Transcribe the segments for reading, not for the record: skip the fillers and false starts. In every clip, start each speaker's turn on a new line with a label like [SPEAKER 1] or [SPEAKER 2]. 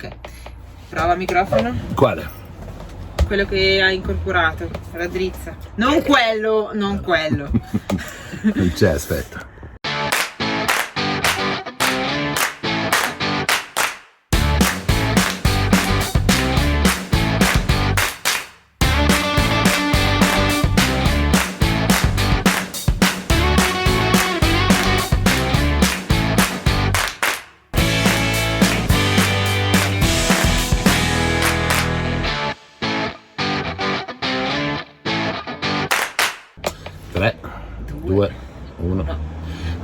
[SPEAKER 1] Ok, prova microfono.
[SPEAKER 2] Quale?
[SPEAKER 1] Quello che hai incorporato, la drizza. Non quello.
[SPEAKER 2] Non c'è, aspetta. Tre, due, uno.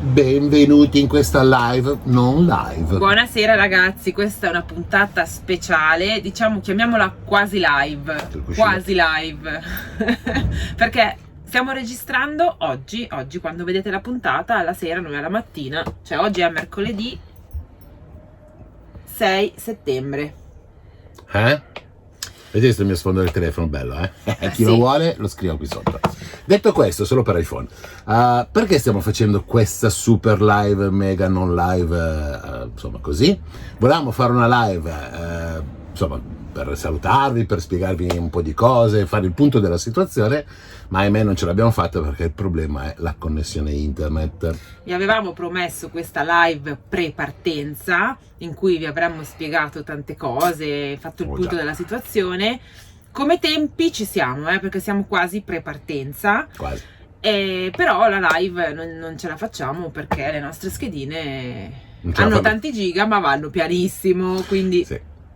[SPEAKER 2] Benvenuti in questa live, non live.
[SPEAKER 1] Buonasera ragazzi, questa è una puntata speciale, diciamo chiamiamola quasi live. Quasi live. Perché stiamo registrando oggi quando vedete la puntata, alla sera, noi alla mattina. Cioè oggi è mercoledì 6 settembre.
[SPEAKER 2] Vedete il mio sfondo del telefono bello, Chi
[SPEAKER 1] sì.
[SPEAKER 2] lo vuole lo scrivo qui sotto. Detto questo, solo per iPhone, perché stiamo facendo questa super live, mega non live, insomma così? Volevamo fare una live, insomma, per salutarvi, per spiegarvi un po' di cose, fare il punto della situazione, ma ahimè non ce l'abbiamo fatta perché il problema è la connessione internet.
[SPEAKER 1] Vi avevamo promesso questa live pre-partenza in cui vi avremmo spiegato tante cose, fatto il punto della situazione. Come tempi ci siamo, perché siamo quasi pre-partenza.
[SPEAKER 2] Quasi.
[SPEAKER 1] Però la live non ce la facciamo perché le nostre schedine hanno tanti giga ma vanno pianissimo, quindi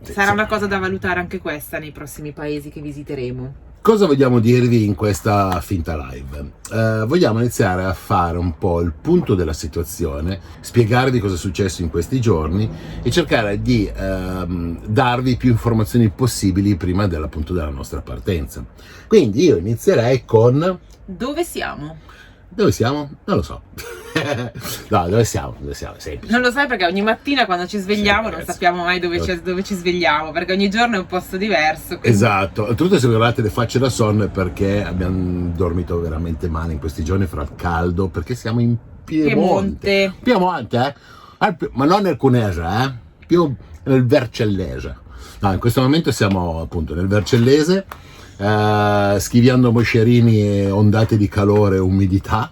[SPEAKER 1] sarà una cosa da valutare anche questa nei prossimi paesi che visiteremo.
[SPEAKER 2] Cosa vogliamo dirvi in questa finta live? Vogliamo iniziare a fare un po' il punto della situazione, spiegarvi cosa è successo in questi giorni e cercare di darvi più informazioni possibili prima appunto della nostra partenza. Quindi io inizierei con...
[SPEAKER 1] Dove siamo?
[SPEAKER 2] Dove siamo? Non lo so. No, dove siamo? Semplice.
[SPEAKER 1] Non lo sai perché ogni mattina quando ci svegliamo non sappiamo mai dove ci svegliamo, perché ogni giorno è un posto diverso. Quindi...
[SPEAKER 2] Esatto, oltretutto se guardate le facce da sonno è perché abbiamo dormito veramente male in questi giorni fra il caldo, perché siamo in Piemonte. Piemonte, ma non nel Cuneese, più nel Vercellese. No, in questo momento siamo appunto nel Vercellese, schiviando moscerini e ondate di calore e umidità.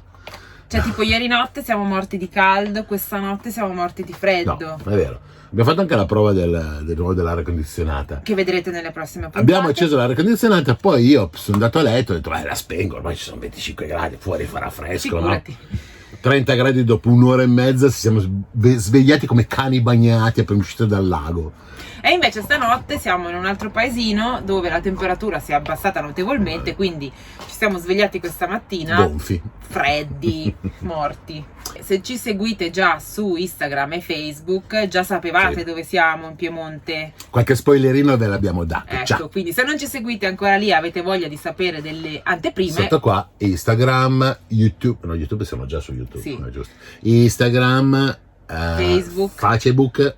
[SPEAKER 1] Cioè tipo ieri notte siamo morti di caldo, questa notte siamo morti di freddo.
[SPEAKER 2] No, è vero. Abbiamo fatto anche la prova del nuovo dell'aria condizionata.
[SPEAKER 1] Che vedrete nelle prossime puntate.
[SPEAKER 2] Abbiamo acceso l'aria condizionata, poi io sono andato a letto e ho detto la spengo, ormai ci sono 25 gradi, fuori farà fresco,
[SPEAKER 1] figurati.
[SPEAKER 2] No? 30 gradi dopo un'ora e mezza, ci siamo svegliati come cani bagnati appena usciti dal lago.
[SPEAKER 1] E invece stanotte siamo in un altro paesino dove la temperatura si è abbassata notevolmente, quindi ci siamo svegliati questa mattina
[SPEAKER 2] gonfi,
[SPEAKER 1] freddi, morti. Se ci seguite già su Instagram e Facebook già sapevate dove siamo in Piemonte.
[SPEAKER 2] Qualche spoilerino ve l'abbiamo dato.
[SPEAKER 1] Ecco,
[SPEAKER 2] ciao.
[SPEAKER 1] Quindi se non ci seguite ancora lì, avete voglia di sapere delle anteprime,
[SPEAKER 2] sotto qua Instagram, YouTube, no, YouTube siamo già su YouTube,
[SPEAKER 1] sì.
[SPEAKER 2] No, giusto. Instagram, Facebook,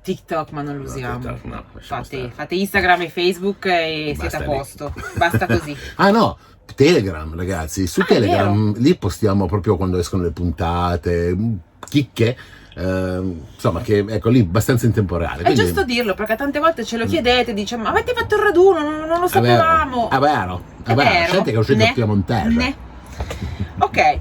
[SPEAKER 1] TikTok, ma non lo usiamo.
[SPEAKER 2] TikTok, no,
[SPEAKER 1] fate Instagram e Facebook e siete a posto. Basta così.
[SPEAKER 2] Ah no, Telegram, ragazzi. Su Telegram lì postiamo proprio quando escono le puntate, chicche. Insomma, che ecco lì abbastanza in tempo reale.
[SPEAKER 1] È giusto dirlo perché tante volte ce lo chiedete, diciamo: ma avete fatto il raduno? Non lo sapevamo.
[SPEAKER 2] È vero. Senti che è uscito il piemontese.
[SPEAKER 1] Ok,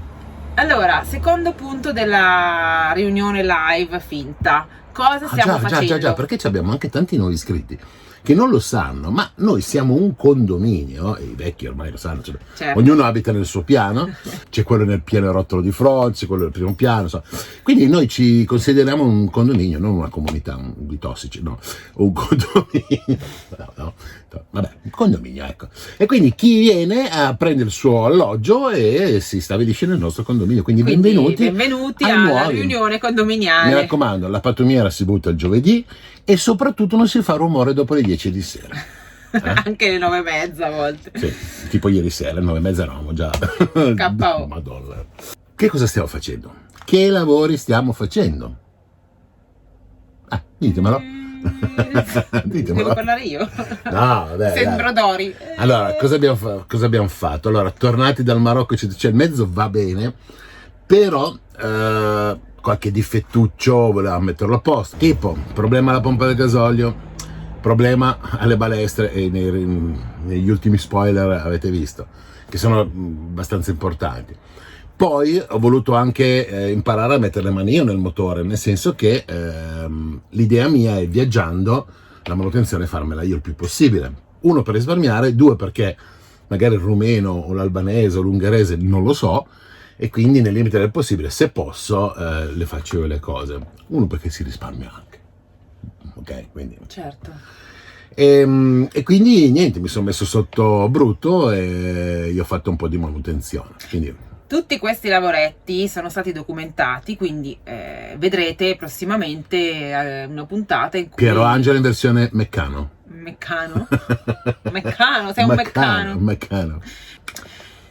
[SPEAKER 1] allora, secondo punto della riunione live finta. Cosa stiamo facendo?
[SPEAKER 2] Già, perché abbiamo anche tanti nuovi iscritti che non lo sanno, ma noi siamo un condominio, e i vecchi ormai lo sanno, cioè, certo. Ognuno abita nel suo piano, c'è quello nel pianerottolo di fronte, c'è quello nel primo piano, quindi noi ci consideriamo un condominio, non una comunità di tossici, no, un condominio, no, vabbè, un condominio, ecco. E quindi chi viene prende il suo alloggio e si stabilisce nel nostro condominio, quindi benvenuti
[SPEAKER 1] alla
[SPEAKER 2] nuovi.
[SPEAKER 1] Riunione condominiale.
[SPEAKER 2] Mi raccomando, la pattumiera si butta il giovedì e soprattutto non si fa rumore dopo le 10 di sera.
[SPEAKER 1] Anche le 9:30 a volte.
[SPEAKER 2] Sì, tipo ieri sera, alle 9:30 eravamo già.
[SPEAKER 1] KO.
[SPEAKER 2] Madonna. Che cosa stiamo facendo? Che lavori stiamo facendo? Ditemelo.
[SPEAKER 1] Devo parlare io?
[SPEAKER 2] No, vabbè.
[SPEAKER 1] Sembro Dori.
[SPEAKER 2] Allora, cosa abbiamo fatto? Allora, tornati dal Marocco, cioè il mezzo va bene, però qualche difettuccio voleva metterlo a posto, tipo problema alla pompa del gasolio, problema alle balestre, e negli ultimi spoiler avete visto che sono abbastanza importanti. Poi ho voluto anche imparare a mettere le mani io nel motore, nel senso che l'idea mia è, viaggiando, la manutenzione farmela io il più possibile. Uno, per risparmiare; due, perché magari il rumeno o l'albanese o l'ungherese non lo so, e quindi nel limite del possibile, se posso, le faccio io le cose. Uno, perché si risparmia anche, ok? Quindi
[SPEAKER 1] certo.
[SPEAKER 2] E quindi niente, mi sono messo sotto brutto e io ho fatto un po' di manutenzione. Quindi
[SPEAKER 1] tutti questi lavoretti sono stati documentati, quindi vedrete prossimamente una puntata in cui...
[SPEAKER 2] Piero Angela in versione Meccano.
[SPEAKER 1] Meccano? Meccano, sei un meccano.
[SPEAKER 2] Meccano.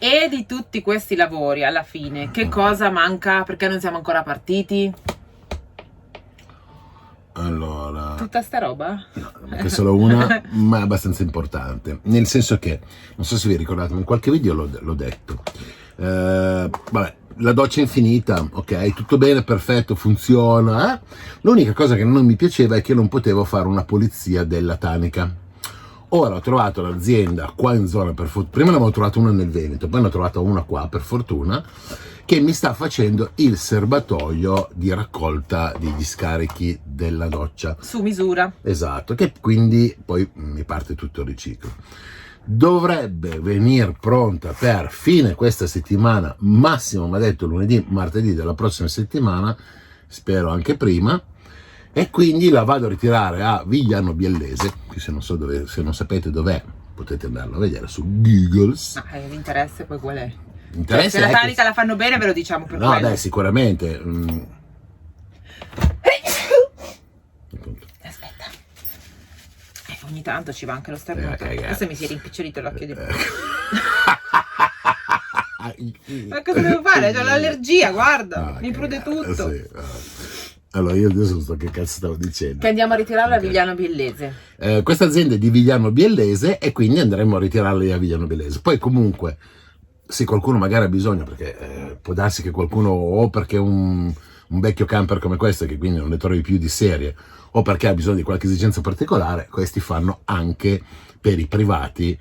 [SPEAKER 1] E di tutti questi lavori, alla fine, che cosa manca? Perché non siamo ancora partiti?
[SPEAKER 2] Allora,
[SPEAKER 1] tutta sta roba?
[SPEAKER 2] No, manca solo una, ma è abbastanza importante. Nel senso che, non so se vi ricordate, ma in qualche video l'ho detto. Vabbè, la doccia infinita, ok, tutto bene, perfetto, funziona. L'unica cosa che non mi piaceva è che non potevo fare una pulizia della tanica. Ora ho trovato l'azienda qua in zona, prima ne avevo trovato una nel Veneto, poi ne ho trovata una qua, per fortuna, che mi sta facendo il serbatoio di raccolta degli scarichi della doccia.
[SPEAKER 1] Su misura.
[SPEAKER 2] Esatto, che quindi poi mi parte tutto il riciclo. Dovrebbe venire pronta per fine questa settimana, massimo mi ha detto lunedì, martedì della prossima settimana, spero anche prima, e quindi la vado a ritirare a Vigliano Biellese, che se non sapete dov'è potete andarlo a vedere su Google.
[SPEAKER 1] L'interesse poi qual è?
[SPEAKER 2] L'interesse
[SPEAKER 1] se la tanica la fanno bene ve lo diciamo per quello.
[SPEAKER 2] No, beh, sicuramente.
[SPEAKER 1] Aspetta. Ogni tanto ci va anche lo starnuto. Adesso mi si è rimpicciolito l'occhio di ma cosa devo fare? C'ho l'allergia, guarda, mi prude tutto.
[SPEAKER 2] Sì. Allora io adesso sto, che cazzo stavo dicendo?
[SPEAKER 1] Che andiamo a ritirarla a Vigliano Biellese.
[SPEAKER 2] Questa azienda è di Vigliano Biellese e quindi andremo a ritirarla a Vigliano Biellese. Poi comunque, se qualcuno magari ha bisogno, perché può darsi che qualcuno, o perché un vecchio camper come questo, che quindi non ne trovi più di serie, o perché ha bisogno di qualche esigenza particolare, questi fanno anche per i privati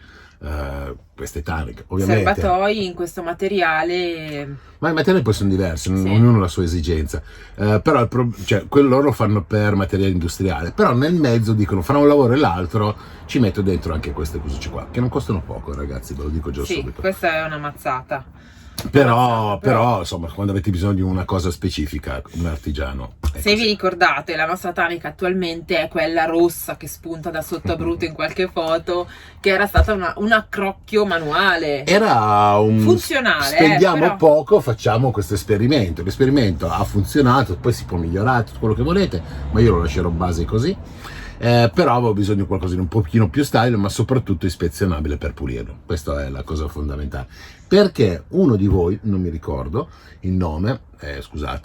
[SPEAKER 2] queste taniche, ovviamente.
[SPEAKER 1] Serbatoi in questo materiale,
[SPEAKER 2] ma i materiali poi sono diversi,
[SPEAKER 1] sì.
[SPEAKER 2] Ognuno ha la sua esigenza, però quello loro lo fanno per materiale industriale, però nel mezzo dicono fra un lavoro e l'altro ci metto dentro anche queste cose qua, che non costano poco, ragazzi, ve lo dico già subito.
[SPEAKER 1] Questa è una mazzata.
[SPEAKER 2] Però insomma, quando avete bisogno di una cosa specifica, un artigiano,
[SPEAKER 1] se vi ricordate, la nostra tanica attualmente è quella rossa che spunta da sotto a brutto in qualche foto, che era stata un accrocchio manuale, era funzionale,
[SPEAKER 2] spendiamo poco, facciamo questo esperimento. L'esperimento ha funzionato, poi si può migliorare tutto quello che volete, ma io lo lascerò base così. Però avevo bisogno di qualcosa di un pochino più style, ma soprattutto ispezionabile per pulirlo. Questa è la cosa fondamentale, perché uno di voi, non mi ricordo il nome, scusa,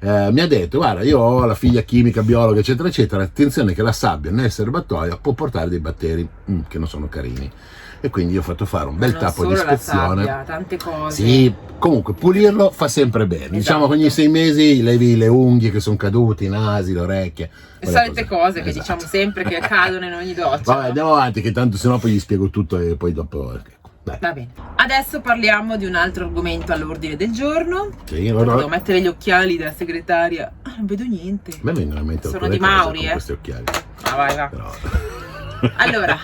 [SPEAKER 2] mi ha detto: guarda, io ho la figlia chimica, biologa, eccetera eccetera, attenzione che la sabbia nel serbatoio può portare dei batteri che non sono carini, e quindi io ho fatto fare un bel tappo di ispezione,
[SPEAKER 1] la sabbia, tante cose.
[SPEAKER 2] Sì, comunque pulirlo fa sempre bene. Esatto. Diciamo che ogni 6 mesi levi le unghie che sono cadute, i nasi, le orecchie,
[SPEAKER 1] le solite cose che diciamo sempre che accadono in ogni doccia.
[SPEAKER 2] Vabbè, andiamo avanti, che tanto sennò poi gli spiego tutto e poi dopo.
[SPEAKER 1] Va bene. Adesso parliamo di un altro argomento all'ordine del giorno.
[SPEAKER 2] Sì,
[SPEAKER 1] devo mettere gli occhiali della segretaria. Non vedo niente.
[SPEAKER 2] A me vengono in mente
[SPEAKER 1] sono di Mauri,
[SPEAKER 2] con questi occhiali.
[SPEAKER 1] Vai.
[SPEAKER 2] Però...
[SPEAKER 1] Allora,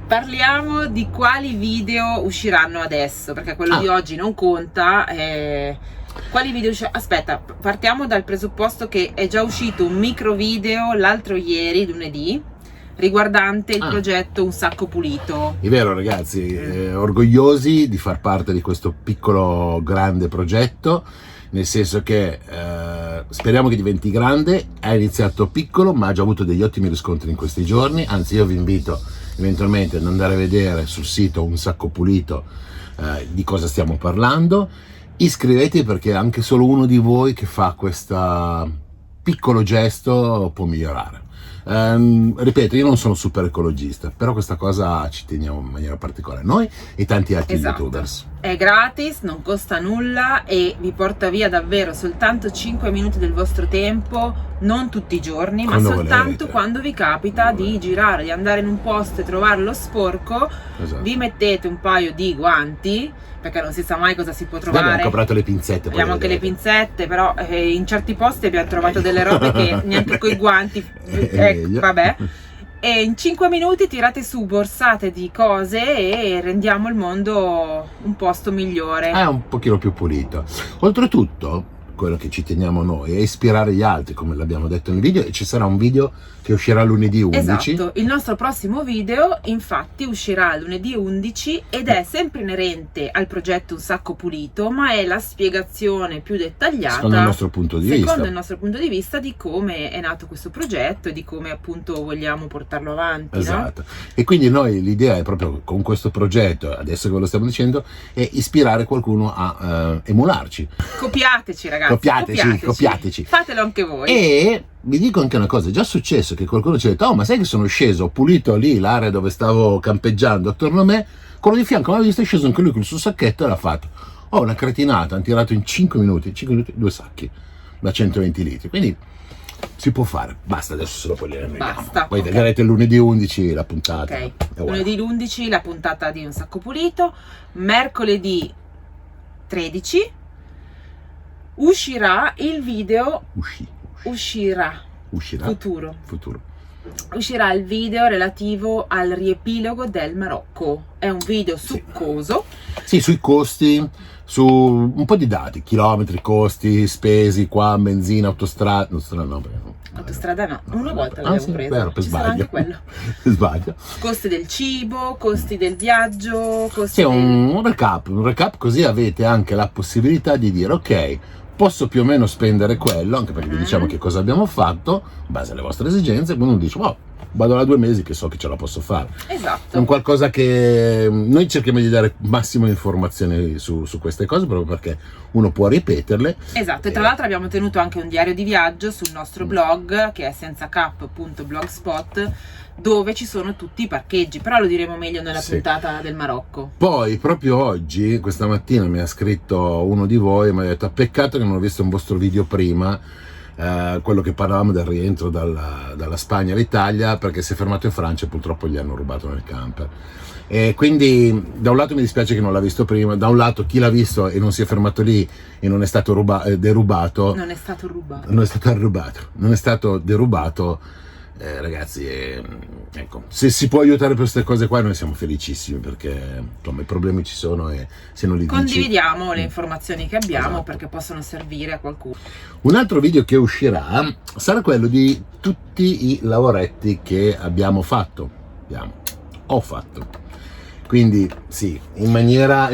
[SPEAKER 1] parliamo di quali video usciranno adesso, perché quello di oggi non conta. Quali video usciranno? Aspetta, partiamo dal presupposto che è già uscito un micro video l'altro ieri, lunedì, riguardante il progetto Un Sacco Pulito.
[SPEAKER 2] È vero, ragazzi, orgogliosi di far parte di questo piccolo grande progetto, nel senso che speriamo che diventi grande. È iniziato piccolo ma ha già avuto degli ottimi riscontri in questi giorni, anzi io vi invito eventualmente ad andare a vedere sul sito Un Sacco Pulito di cosa stiamo parlando. Iscrivetevi, perché anche solo uno di voi che fa questo piccolo gesto può migliorare. Ripeto, io non sono super ecologista, però questa cosa ci teniamo in maniera particolare, noi e tanti altri youtubers.
[SPEAKER 1] È gratis, non costa nulla e vi porta via davvero soltanto 5 minuti del vostro tempo, non tutti i giorni, ma soltanto quando vi capita di girare, di andare in un posto e trovarlo sporco.
[SPEAKER 2] Esatto.
[SPEAKER 1] Vi mettete un paio di guanti, perché non si sa mai cosa si può trovare.
[SPEAKER 2] Abbiamo comprato le pinzette.
[SPEAKER 1] Abbiamo anche le pinzette, però in certi posti abbiamo trovato delle robe che neanche coi guanti, vabbè. E in 5 minuti tirate su borsate di cose e rendiamo il mondo un posto migliore.
[SPEAKER 2] Un pochino più pulito. Oltretutto, quello che ci teniamo noi è ispirare gli altri, come l'abbiamo detto nel video, e ci sarà un video che uscirà lunedì 11.
[SPEAKER 1] Esatto, il nostro prossimo video infatti uscirà lunedì 11 ed è sempre inerente al progetto Un Sacco Pulito, ma è la spiegazione più dettagliata
[SPEAKER 2] secondo il nostro punto di vista
[SPEAKER 1] di come è nato questo progetto e di come appunto vogliamo portarlo avanti.
[SPEAKER 2] Esatto.
[SPEAKER 1] No?
[SPEAKER 2] E quindi noi l'idea è proprio con questo progetto, adesso che ve lo stiamo dicendo, è ispirare qualcuno a emularci.
[SPEAKER 1] Copiateci ragazzi,
[SPEAKER 2] copiateci.
[SPEAKER 1] Fatelo anche voi.
[SPEAKER 2] E vi dico anche una cosa, è già successo che qualcuno ci ha detto: oh, ma sai che sono sceso, ho pulito lì l'area dove stavo campeggiando attorno a me, quello di fianco mi ha visto, è sceso anche lui con il suo sacchetto e l'ha fatto. Oh, una cretinata, hanno tirato in 5 minuti 2 sacchi da 120 litri, quindi si può fare, basta, adesso se lo poi
[SPEAKER 1] basta,
[SPEAKER 2] poi vedrete lunedì 11 la puntata.
[SPEAKER 1] Ok, lunedì 11 la puntata di Un Sacco Pulito, mercoledì 13 uscirà il video uscirà futuro. Uscirà il video relativo al riepilogo del Marocco. È un video succoso.
[SPEAKER 2] Sì, sui costi, su un po' di dati, chilometri, costi, spesi, qua, benzina, autostrada no,
[SPEAKER 1] una volta l'abbiamo preso.
[SPEAKER 2] Vero, per sbaglio. Sbaglio.
[SPEAKER 1] Costi del cibo, costi del viaggio, costi
[SPEAKER 2] un recap, così avete anche la possibilità di dire: ok, posso più o meno spendere quello, anche perché vi diciamo che cosa abbiamo fatto in base alle vostre esigenze, quindi uno dice: wow, vado là 2 mesi che so che ce la posso fare.
[SPEAKER 1] Esatto.
[SPEAKER 2] È un qualcosa che noi cerchiamo di dare massimo informazioni su queste cose, proprio perché uno può ripeterle.
[SPEAKER 1] Esatto, e tra l'altro abbiamo tenuto anche un diario di viaggio sul nostro blog, che è senzacap.blogspot, dove ci sono tutti i parcheggi, però lo diremo meglio nella puntata del Marocco.
[SPEAKER 2] Poi proprio oggi, questa mattina, mi ha scritto uno di voi e mi ha detto: peccato che non ho visto un vostro video prima, quello che parlavamo del rientro dalla Spagna all'Italia, perché si è fermato in Francia e purtroppo gli hanno rubato nel camper. E quindi da un lato mi dispiace che non l'ha visto prima, da un lato chi l'ha visto e non si è fermato lì e non è stato derubato, non è stato derubato, ragazzi, ecco, se si può aiutare per queste cose qua noi siamo felicissimi, perché insomma i problemi ci sono e se non li
[SPEAKER 1] condividiamo le informazioni che abbiamo, perché possono servire a qualcuno.
[SPEAKER 2] Un altro video che uscirà sarà quello di tutti i lavoretti che ho fatto, quindi sì, in maniera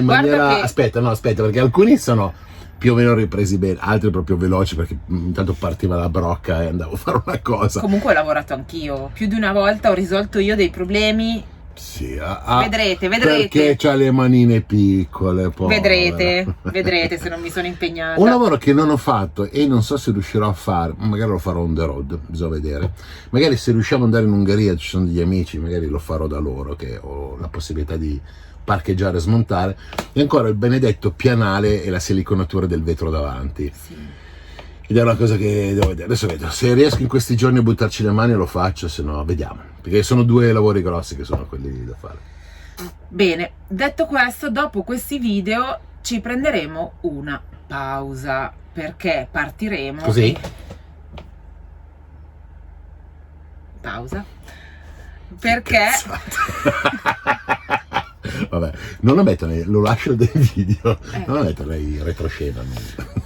[SPEAKER 2] aspetta, perché alcuni sono più o meno ripresi bene, altri proprio veloci, perché intanto partiva la brocca e andavo a fare una cosa.
[SPEAKER 1] Comunque ho lavorato anch'io, più di una volta ho risolto io dei problemi.
[SPEAKER 2] Sì,
[SPEAKER 1] vedrete.
[SPEAKER 2] Perché c'ha le manine piccole, poi.
[SPEAKER 1] Vedrete se non mi sono impegnata.
[SPEAKER 2] Un lavoro che non ho fatto e non so se riuscirò a fare, magari lo farò on the road, bisogna vedere. Magari se riusciamo ad andare in Ungheria, ci sono degli amici, magari lo farò da loro, che ho la possibilità di parcheggiare e smontare. E ancora il benedetto pianale e la siliconatura del vetro davanti.
[SPEAKER 1] Sì.
[SPEAKER 2] Ed è una cosa che devo vedere. Adesso vedo, se riesco in questi giorni a buttarci le mani lo faccio, se no vediamo, perché sono 2 lavori grossi che sono quelli da fare.
[SPEAKER 1] Bene, detto questo, dopo questi video ci prenderemo una pausa, perché partiremo
[SPEAKER 2] così?
[SPEAKER 1] Pausa perché
[SPEAKER 2] vabbè, non lo metto lo lascio del video, non lo metto in retroscena,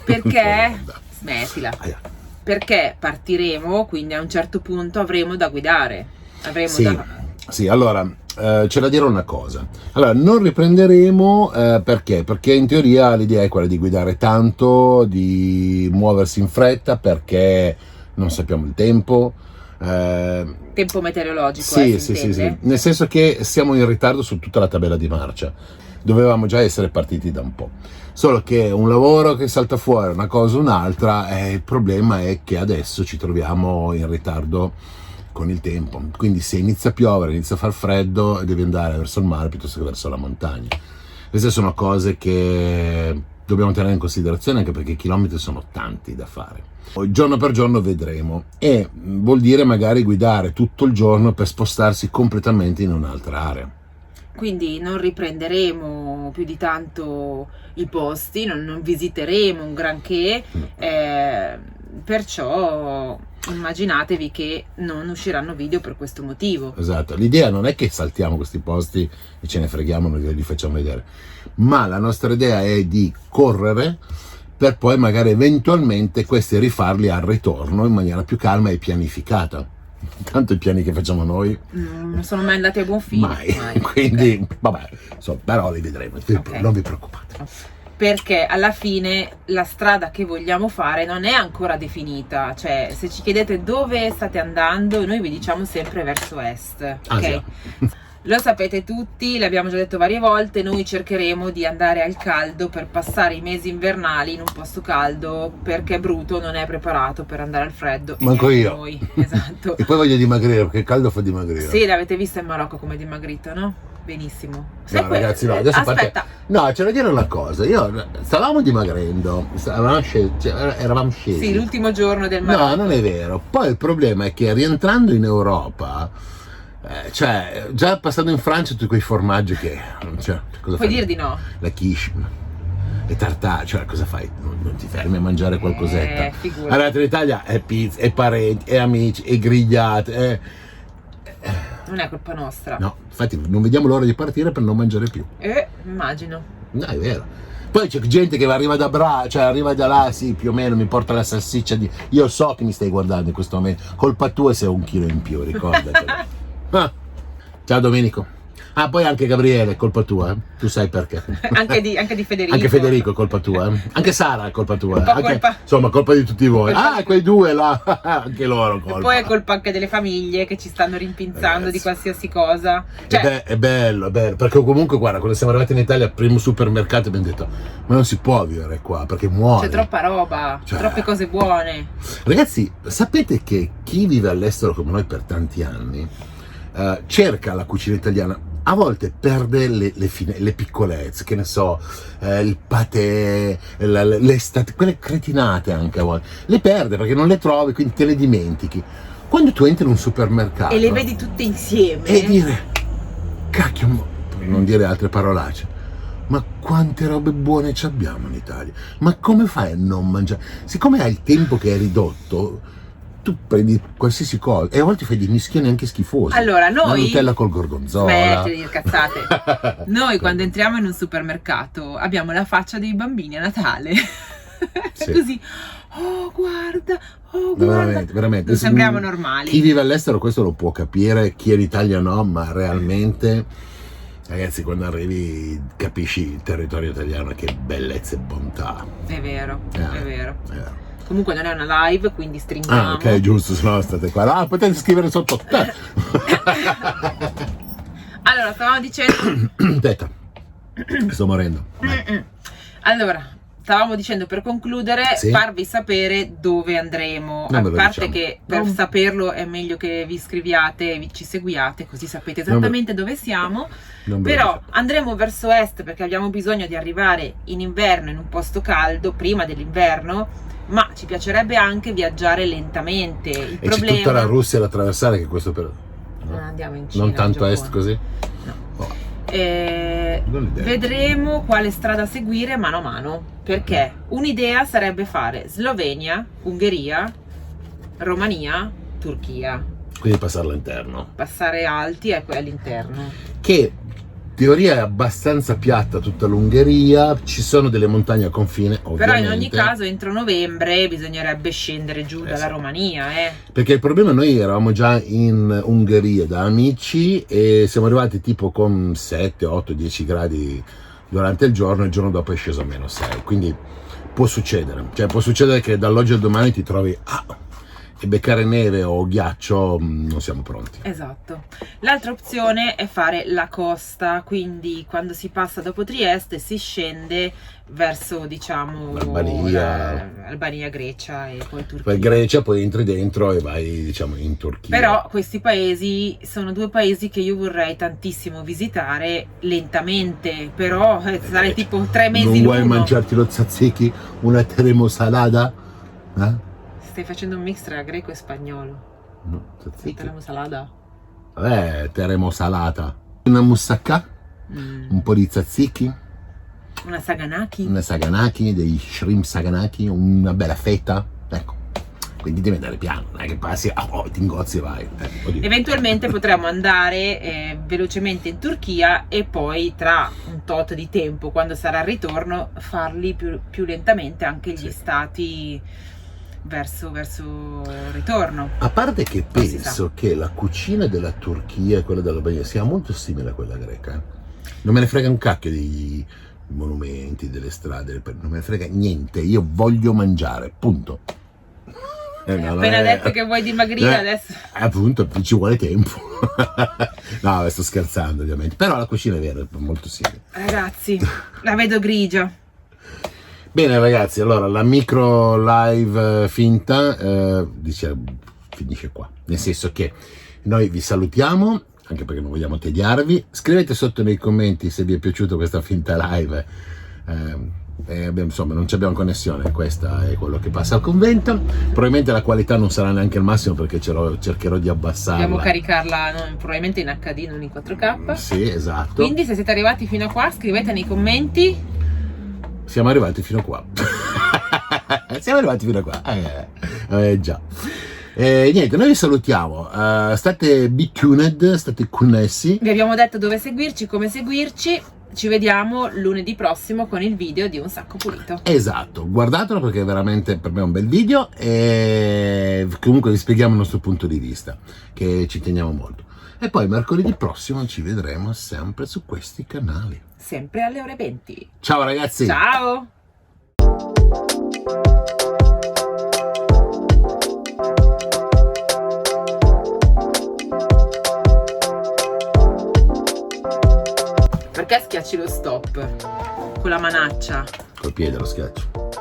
[SPEAKER 1] perché smettila, perché partiremo, quindi a un certo punto avremo da guidare,
[SPEAKER 2] sì, allora c'è da dire una cosa. Allora, non riprenderemo perché in teoria l'idea è quella di guidare tanto, di muoversi in fretta, perché non sappiamo il tempo
[SPEAKER 1] meteorologico.
[SPEAKER 2] Sì, nel senso che siamo in ritardo su tutta la tabella di marcia. Dovevamo già essere partiti da un po', solo che un lavoro che salta fuori una cosa o un'altra, il problema è che adesso ci troviamo in ritardo con il tempo, quindi se inizia a piovere, inizia a far freddo, devi andare verso il mare piuttosto che verso la montagna. Queste sono cose che dobbiamo tenere in considerazione, anche perché i chilometri sono tanti da fare. Giorno per giorno vedremo, e vuol dire magari guidare tutto il giorno per spostarsi completamente in un'altra area.
[SPEAKER 1] Quindi non riprenderemo più di tanto i posti, non visiteremo un granché, perciò immaginatevi che non usciranno video per questo motivo.
[SPEAKER 2] Esatto, l'idea non è che saltiamo questi posti e ce ne freghiamo, noi li facciamo vedere, ma la nostra idea è di correre per poi magari eventualmente questi rifarli al ritorno in maniera più calma e pianificata. Tanto i piani che facciamo noi
[SPEAKER 1] non sono mai andati a buon fine.
[SPEAKER 2] Mai. Quindi vabbè, però li vedremo, non vi preoccupate.
[SPEAKER 1] Perché alla fine la strada che vogliamo fare non è ancora definita, cioè se ci chiedete dove state andando, noi vi diciamo sempre verso est, ok? Lo sapete tutti, l'abbiamo già detto varie volte, noi cercheremo di andare al caldo per passare i mesi invernali in un posto caldo, perché Bruto non è preparato per andare al freddo.
[SPEAKER 2] Manco io.
[SPEAKER 1] Noi. Esatto.
[SPEAKER 2] E poi voglio dimagrire, perché il caldo fa dimagrire.
[SPEAKER 1] Sì, l'avete visto in Marocco come è dimagrito, no? Benissimo.
[SPEAKER 2] No, ragazzi, no, adesso
[SPEAKER 1] aspetta.
[SPEAKER 2] No, c'è da dire una cosa, stavamo dimagrendo, eravamo scesi.
[SPEAKER 1] Sì, l'ultimo giorno del Marocco.
[SPEAKER 2] No, non è vero. Poi il problema è che rientrando in Europa, cioè, già passando in Francia tutti quei formaggi che... Cioè, cosa
[SPEAKER 1] puoi
[SPEAKER 2] fai?
[SPEAKER 1] dire di no?
[SPEAKER 2] La quiche, le tartare, cioè cosa fai? Non ti fermi a mangiare qualcosetta? Arrivate in Italia è pizza, è parenti, è amici, è grigliate,
[SPEAKER 1] non è colpa nostra.
[SPEAKER 2] No, infatti non vediamo l'ora di partire per non mangiare più.
[SPEAKER 1] Immagino.
[SPEAKER 2] No, è vero. Poi c'è gente che arriva arriva da là, sì, più o meno, mi porta la salsiccia di... Io so che mi stai guardando in questo momento, colpa tua se ho 1 chilo in più, ricordati. Ciao Domenico. Ah, poi anche Gabriele, colpa tua, tu sai perché.
[SPEAKER 1] anche di Federico.
[SPEAKER 2] Anche Federico è colpa tua, Anche Sara è colpa tua.
[SPEAKER 1] Colpa.
[SPEAKER 2] Insomma, colpa di tutti voi. Quei due là, anche loro colpa.
[SPEAKER 1] E poi è colpa anche delle famiglie che ci stanno rimpinzando di qualsiasi cosa. Cioè...
[SPEAKER 2] È bello, perché comunque guarda, quando siamo arrivati in Italia al primo supermercato abbiamo detto ma non si può vivere qua perché muore.
[SPEAKER 1] C'è troppa roba, troppe cose buone.
[SPEAKER 2] Ragazzi, sapete che chi vive all'estero come noi per tanti anni cerca la cucina italiana, a volte perde le piccolezze, che ne so, il patè, quelle cretinate anche a volte, le perde perché non le trovi, quindi te le dimentichi. Quando tu entri in un supermercato
[SPEAKER 1] e le vedi tutte insieme
[SPEAKER 2] e dire, cacchio, per non dire altre parolacce, ma quante robe buone ci abbiamo in Italia, ma come fai a non mangiare? Siccome hai il tempo che è ridotto, tu prendi qualsiasi cosa e a volte fai dei mischioni anche schifosi.
[SPEAKER 1] Allora, noi...
[SPEAKER 2] La Nutella col gorgonzola.
[SPEAKER 1] Smetti di dire cazzate. Noi quando entriamo in un supermercato abbiamo la faccia dei bambini a Natale. Sì. Così, guarda.
[SPEAKER 2] Veramente.
[SPEAKER 1] Non sembriamo normali.
[SPEAKER 2] Chi vive all'estero questo lo può capire, chi è in Italia no, ma realmente, ragazzi, quando arrivi capisci il territorio italiano, che bellezza e bontà.
[SPEAKER 1] È vero, è vero. Comunque non è una live, quindi stringiamo.
[SPEAKER 2] Ok, giusto, se no state qua. Potete scrivere sotto.
[SPEAKER 1] Allora, stavamo dicendo...
[SPEAKER 2] Aspetta, sto morendo.
[SPEAKER 1] Allora, stavamo dicendo, per concludere, farvi sapere dove andremo. A parte che per saperlo è meglio che vi iscriviate e ci seguiate, così sapete esattamente dove siamo. Però andremo verso est perché abbiamo bisogno di arrivare in inverno in un posto caldo, prima dell'inverno, ma ci piacerebbe anche viaggiare lentamente. Il problema...
[SPEAKER 2] c'è tutta la Russia da attraversare, che questo per...
[SPEAKER 1] Non andiamo in Cina,
[SPEAKER 2] non tanto a est così?
[SPEAKER 1] No. Vedremo quale strada seguire mano a mano, perché un'idea sarebbe fare Slovenia, Ungheria, Romania, Turchia.
[SPEAKER 2] Quindi passare all'interno.
[SPEAKER 1] Passare alti e poi all'interno.
[SPEAKER 2] Che teoria è abbastanza piatta tutta l'Ungheria, ci sono delle montagne a confine, ovviamente.
[SPEAKER 1] Però in ogni caso entro novembre bisognerebbe scendere giù dalla Romania,
[SPEAKER 2] Perché il problema, noi eravamo già in Ungheria da amici e siamo arrivati tipo con 7, 8, 10 gradi durante il giorno dopo è sceso a -6, quindi può succedere, cioè può succedere che dall'oggi al domani ti trovi e beccare neve o ghiaccio non siamo pronti.
[SPEAKER 1] Esatto. L'altra opzione è fare la costa, quindi quando si passa dopo Trieste si scende verso, diciamo, Albania, Grecia e poi Turchia.
[SPEAKER 2] Poi Grecia, poi entri dentro e vai, diciamo, in Turchia.
[SPEAKER 1] Però questi paesi sono due paesi che io vorrei tantissimo visitare lentamente, però sarei tipo 3 mesi
[SPEAKER 2] Non
[SPEAKER 1] l'uno.
[SPEAKER 2] vuoi mangiarti lo tzatziki, una salada?
[SPEAKER 1] Stai facendo un mix tra greco e spagnolo.
[SPEAKER 2] No, tzatziki.
[SPEAKER 1] Salada.
[SPEAKER 2] Salata. Una moussaka, un po' di tzatziki.
[SPEAKER 1] Una
[SPEAKER 2] saganaki, dei shrimp saganaki, una bella fetta. Ecco. Quindi devi andare piano, non è che passi, ti ingozzi e vai.
[SPEAKER 1] Eventualmente potremmo andare velocemente in Turchia e poi tra un tot di tempo, quando sarà il ritorno, farli più lentamente anche gli stati verso il ritorno.
[SPEAKER 2] A parte che penso che la cucina della Turchia e quella dell'Albania sia molto simile a quella greca. Non me ne frega un cacchio dei monumenti, delle strade, non me ne frega niente, io voglio mangiare, punto.
[SPEAKER 1] Appena detto che vuoi dimagrire adesso.
[SPEAKER 2] Appunto, ci vuole tempo. No, sto scherzando ovviamente, però la cucina è vera, è molto simile.
[SPEAKER 1] Ragazzi, la vedo grigia.
[SPEAKER 2] Bene ragazzi, allora la micro live finta finisce qua, nel senso che noi vi salutiamo, anche perché non vogliamo tediarvi. Scrivete sotto nei commenti se vi è piaciuta questa finta live. Insomma, non abbiamo connessione, questa è quello che passa al convento. Probabilmente la qualità non sarà neanche il massimo, perché cercherò di abbassarla.
[SPEAKER 1] Dobbiamo caricarla probabilmente in HD, non in 4K.
[SPEAKER 2] Sì, esatto.
[SPEAKER 1] Quindi se siete arrivati fino a qua, scrivete nei commenti.
[SPEAKER 2] Siamo arrivati fino a qua. Siamo arrivati fino a qua. Già. Niente, noi vi salutiamo. State be tuned, state connessi.
[SPEAKER 1] Vi abbiamo detto dove seguirci, come seguirci. Ci vediamo lunedì prossimo con il video di Un Sacco Pulito.
[SPEAKER 2] Esatto, guardatelo perché è veramente per me un bel video, e comunque vi spieghiamo il nostro punto di vista, che ci teniamo molto. E poi mercoledì prossimo ci vedremo sempre su questi canali.
[SPEAKER 1] Sempre alle ore 20.
[SPEAKER 2] Ciao ragazzi!
[SPEAKER 1] Ciao! Perché schiacci lo stop? Con la manaccia.
[SPEAKER 2] Col piede lo schiaccio.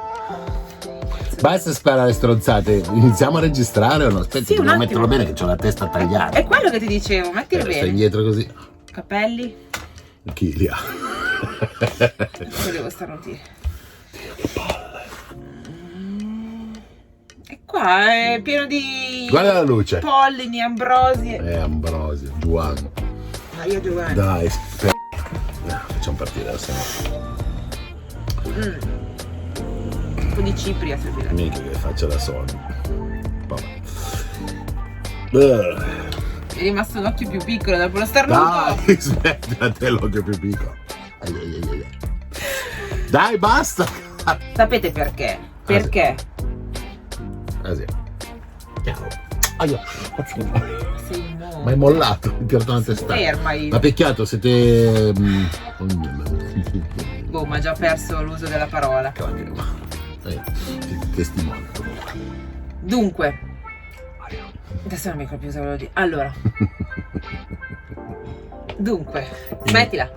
[SPEAKER 2] Basta sparare stronzate, iniziamo a registrare o no? Aspetta,
[SPEAKER 1] sì,
[SPEAKER 2] devo metterlo bene che ho la testa tagliata.
[SPEAKER 1] È quello che ti dicevo, mettilo bene.
[SPEAKER 2] Stai indietro così.
[SPEAKER 1] Capelli.
[SPEAKER 2] Chi li ha?
[SPEAKER 1] Volevo starnutire. Che palle. E qua è pieno di...
[SPEAKER 2] Guarda la luce.
[SPEAKER 1] Pollini, ambrosie.
[SPEAKER 2] Ambrosio, Giovanni.
[SPEAKER 1] Maria Giovanni.
[SPEAKER 2] Dai, facciamo partire adesso.
[SPEAKER 1] Un po' di cipria servirà.
[SPEAKER 2] Mica che faccia da solo. Vabbè.
[SPEAKER 1] È rimasto un occhio più piccolo dopo lo starnuto.
[SPEAKER 2] Dai, smettila te l'occhio più piccolo. Dai, basta.
[SPEAKER 1] Sapete perché? Perché?
[SPEAKER 2] Sì. Ciao.
[SPEAKER 1] Sì, no.
[SPEAKER 2] Ma è mollato, mi tirato una testata.
[SPEAKER 1] Fermai.
[SPEAKER 2] Ma peccato, siete...
[SPEAKER 1] Boh, ma ha già perso l'uso della parola.
[SPEAKER 2] Testimone.
[SPEAKER 1] Dunque, adesso non mi ricordo più cosa volevo dire. Allora, dunque, smettila.